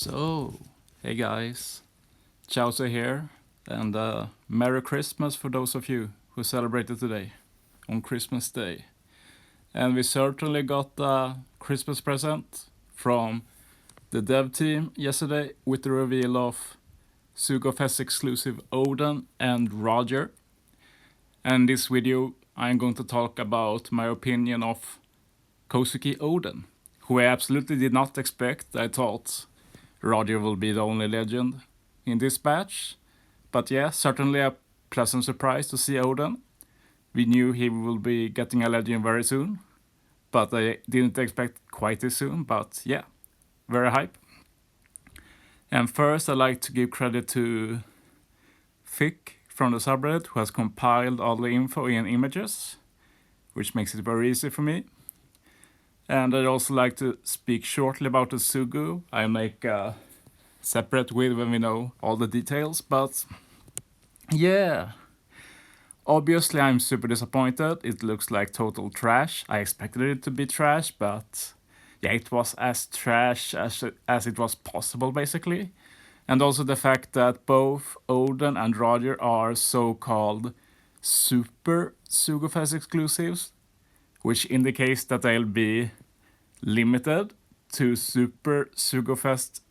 So, hey guys, Chowser here, and Merry Christmas for those of you who celebrated today, on Christmas Day. And we certainly got a Christmas present from the dev team yesterday with the reveal of Sugofest exclusive Oden and Roger. And in this video, I'm going to talk about my opinion of Kizuki Oden, who I absolutely did not expect. I thought Roger will be the only legend in this batch. But yeah, certainly a pleasant surprise to see Oden. We knew he will be getting a legend very soon, but I didn't expect quite this soon. But yeah, very hype. And first, I'd like to give credit to Fick from the subreddit, who has compiled all the info in images, which makes it very easy for me. And I'd also like to speak shortly about the Sugu. I make a separate with when we know all the details, but yeah. Obviously, I'm super disappointed. It looks like total trash. I expected it to be trash, but yeah, it was as trash as it was possible, basically. And also the fact that both Oden and Roger are so-called super Sugofest exclusives, which indicates that they'll be limited to super Sugofest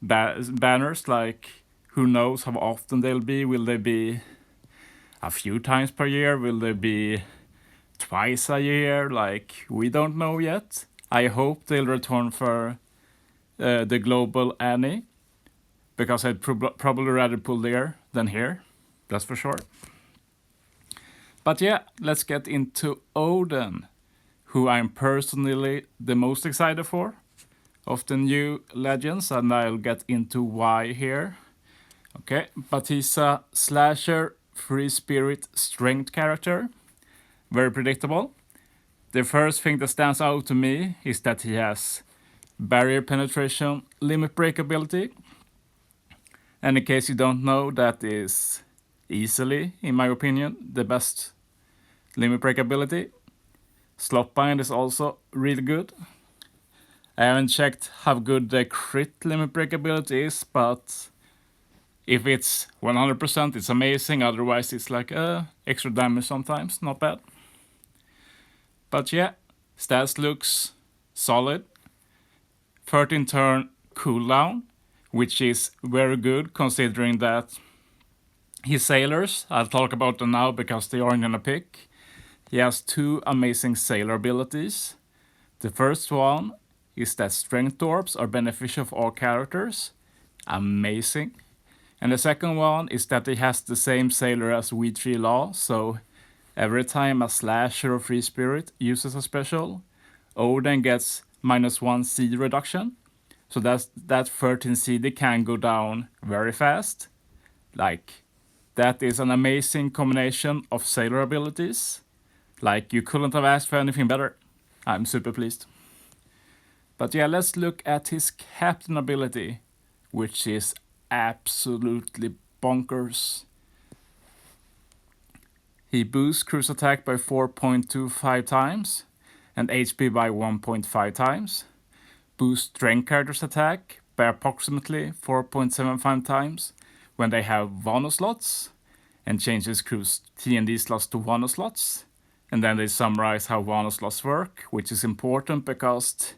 banners. Like, who knows how often they'll be? Will they be a few times per year? Will they be twice a year? Like, we don't know yet. I hope they'll return for the global Annie, because I'd probably rather pull there than here, that's for sure. But yeah, let's get into Oden, who I'm personally the most excited for of the new legends, and I'll get into why here. Okay, but he's a slasher, free spirit, strength character. Very predictable. The first thing that stands out to me is that he has barrier penetration, limit break ability. And in case you don't know, that is easily, in my opinion, the best limit break ability. Slot bind is also really good. I haven't checked how good the crit limit break ability is, but if it's 100%, it's amazing. Otherwise, it's like extra damage sometimes, not bad. But yeah, stats looks solid. 13 turn cooldown, which is very good considering that his sailors, I'll talk about them now because they aren't gonna pick. He has two amazing sailor abilities. The first one is that strength orbs are beneficial for all characters. Amazing. And the second one is that he has the same sailor as V3 Law, so every time a slasher or free spirit uses a special, Oden gets -1 CD reduction. So that 13 CD can go down very fast. Like, that is an amazing combination of sailor abilities. Like, you couldn't have asked for anything better. I'm super pleased. But yeah, let's look at his captain ability, which is absolutely bonkers. He boosts cruise attack by 4.25 times and HP by 1.5 times. Boost strength characters attack by approximately 4.75 times when they have Wano slots, and changes crew's TND slots to Wano slots. And then they summarize how Wano slots work, which is important because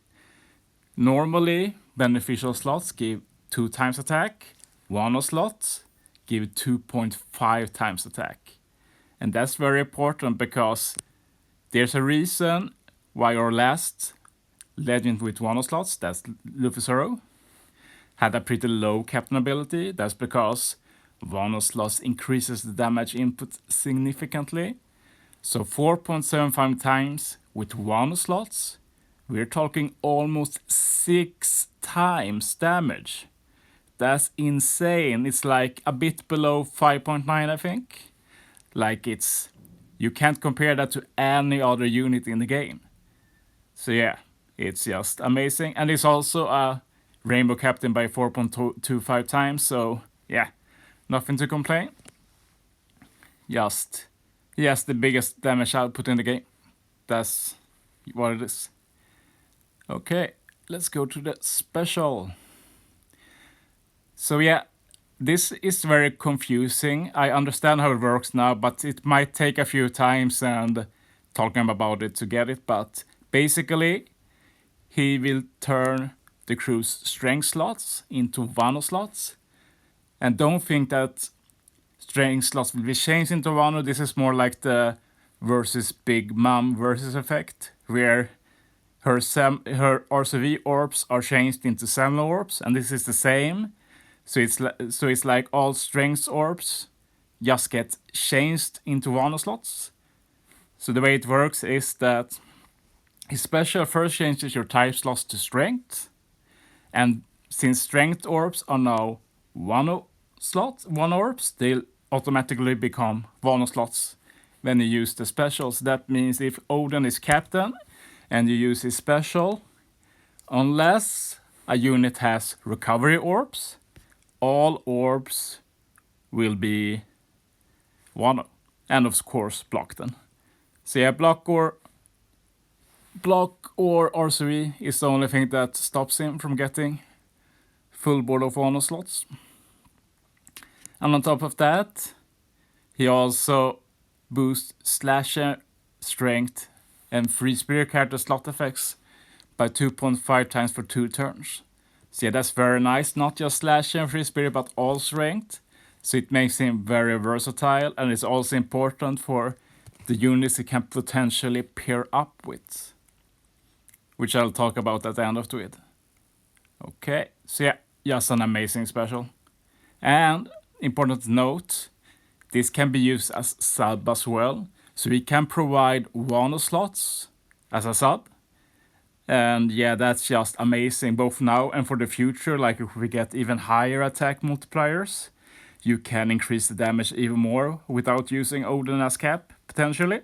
normally beneficial slots give 2 times attack, Wano slots give 2.5 times attack. And that's very important because there's a reason why our last legend with Wano slots, that's Luffy Zoro, had a pretty low captain ability. That's because Wano slots increases the damage input significantly. So 4.75 times with Wano slots, we're talking almost 6 times damage. That's insane. It's like a bit below 5.9, I think. Like, you can't compare that to any other unit in the game. So yeah, it's just amazing. And it's also a Rainbow Captain by 4.25 times, so yeah, nothing to complain. Just, he has the biggest damage output in the game. That's what it is. Okay, let's go to the special. So yeah, this is very confusing. I understand how it works now, but it might take a few times and talking about it to get it. But basically, he will turn the crew's strength slots into Wano slots. And don't think that strength slots will be changed into Wano. This is more like the versus Big Mom versus effect, where her RCV orbs are changed into Semla orbs, and this is the same. So it's like all strength orbs just get changed into Wano slots. So the way it works is that his special first changes your type slots to strength, and since strength orbs are now Wano orbs, they'll automatically become Wano slots when you use the specials. That means if Oden is captain and you use his special, unless a unit has recovery orbs, all orbs will be Wano, and of course block then. So yeah, block or RCV is the only thing that stops him from getting full board of Wano slots. And on top of that, he also boosts slasher, strength, and free spirit character slot effects by 2.5 times for 2 turns. So yeah, that's very nice. Not just slasher and free spirit, but all strength. So it makes him very versatile, and it's also important for the units he can potentially pair up with, which I'll talk about at the end of the video. Okay, so yeah, just an amazing special. And important to note, this can be used as sub as well. So we can provide Wano slots as a sub. And yeah, that's just amazing, both now and for the future. Like if we get even higher attack multipliers, you can increase the damage even more without using Oden as cap, potentially.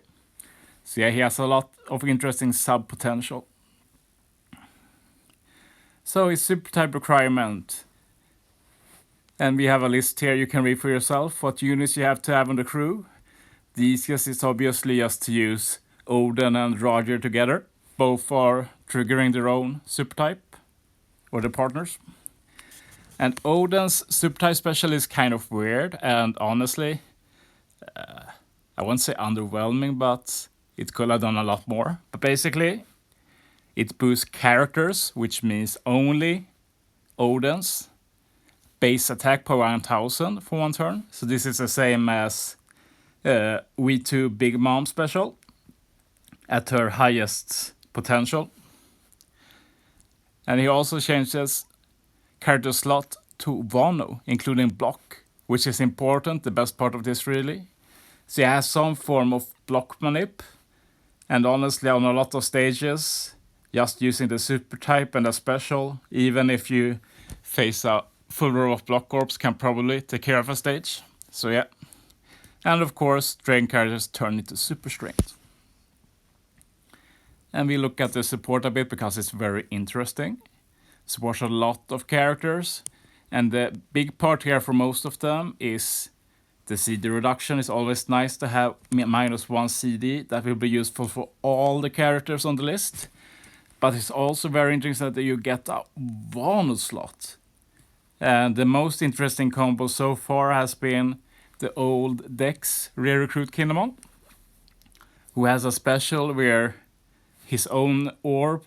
So yeah, he has a lot of interesting sub potential. So his super type requirement. And we have a list here you can read for yourself what units you have to have on the crew. The easiest is obviously just to use Oden and Roger together. Both are triggering their own super type, or the partners. And Oden's super type special is kind of weird, and honestly, I won't say underwhelming, but it could have done a lot more. But basically, it boosts characters, which means only Oden's base attack per 1000 for 1 turn. So this is the same as V2 Big Mom special at her highest potential. And he also changes character slot to Wano, including block, which is important, the best part of this really. So he has some form of block manip, and honestly on a lot of stages, just using the super type and the special, even if you face a full row of block orbs, can probably take care of a stage. So yeah. And of course, strength characters turn into super strength. And we look at the support a bit because it's very interesting. Supports a lot of characters, and the big part here for most of them is the CD reduction. It's always nice to have -1 CD. That will be useful for all the characters on the list. But it's also very interesting that you get a Wano slot. And the most interesting combo so far has been the old Dex Rare Recruit Kinemon, who has a special where his own orb,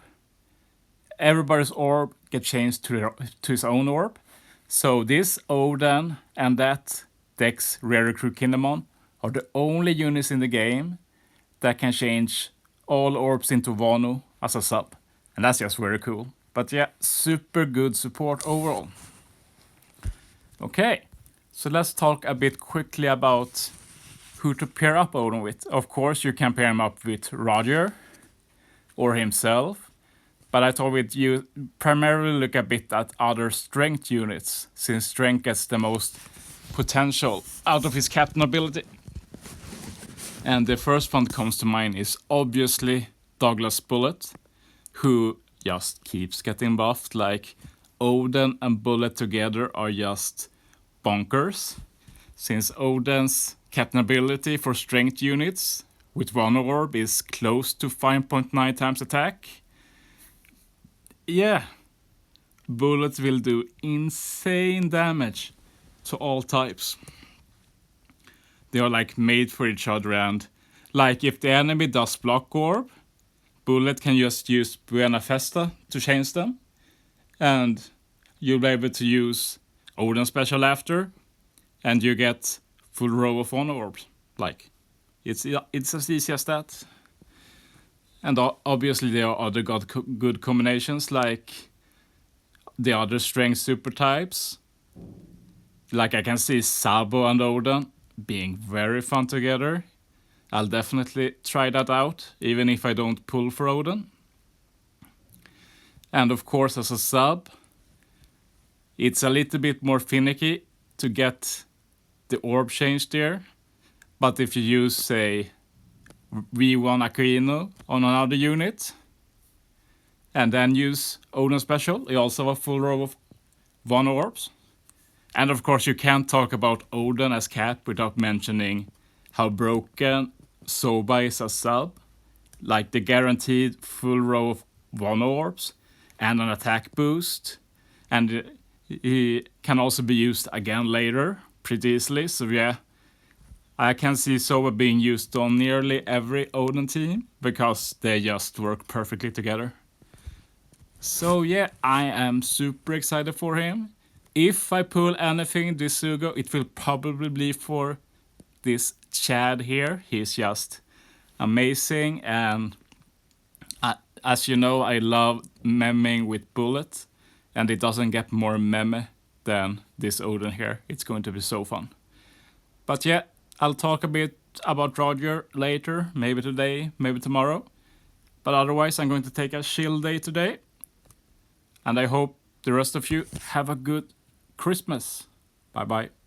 everybody's orb gets changed to his own orb. So this Oden and that Dex Rare Recruit Kinemon are the only units in the game that can change all orbs into Wano as a sub. And that's just very cool. But yeah, super good support overall. Okay, so let's talk a bit quickly about who to pair up Oden with. Of course, you can pair him up with Roger or himself, but I thought we'd primarily look a bit at other strength units, since strength gets the most potential out of his captain ability. And the first one that comes to mind is obviously Douglas Bullet, who just keeps getting buffed. Like Oden and Bullet together are just bonkers, since Oden's captain ability for strength units with one orb is close to 5.9 times attack. Yeah, bullets will do insane damage to all types. They are like made for each other, and like if the enemy does block orb, bullet can just use Buena Festa to change them, and you'll be able to use Odin special after, and you get full row of 1 orbs. Like, it's as easy as that. And obviously there are other good combinations, like the other strength super types. Like I can see Sabo and Odin being very fun together. I'll definitely try that out, even if I don't pull for Odin. And of course, as a sub, it's a little bit more finicky to get the orb change there. But if you use, say, V1 Aquino on another unit, and then use Odin special, you also have a full row of 1 orbs. And of course you can't talk about Odin as Cap without mentioning how broken Soba is as sub. Like the guaranteed full row of 1 orbs and an attack boost. And he can also be used again later pretty easily. So yeah, I can see Soba being used on nearly every Odin team because they just work perfectly together. So yeah, I am super excited for him. If I pull anything this Sugo, it will probably be for this Chad here. He's just amazing, and as you know, I love memming with bullet, and it doesn't get more meme than this Odin here. It's going to be so fun. But yeah, I'll talk a bit about Roger later, maybe today, maybe tomorrow. But otherwise, I'm going to take a chill day today. And I hope the rest of you have a good Christmas. Bye bye.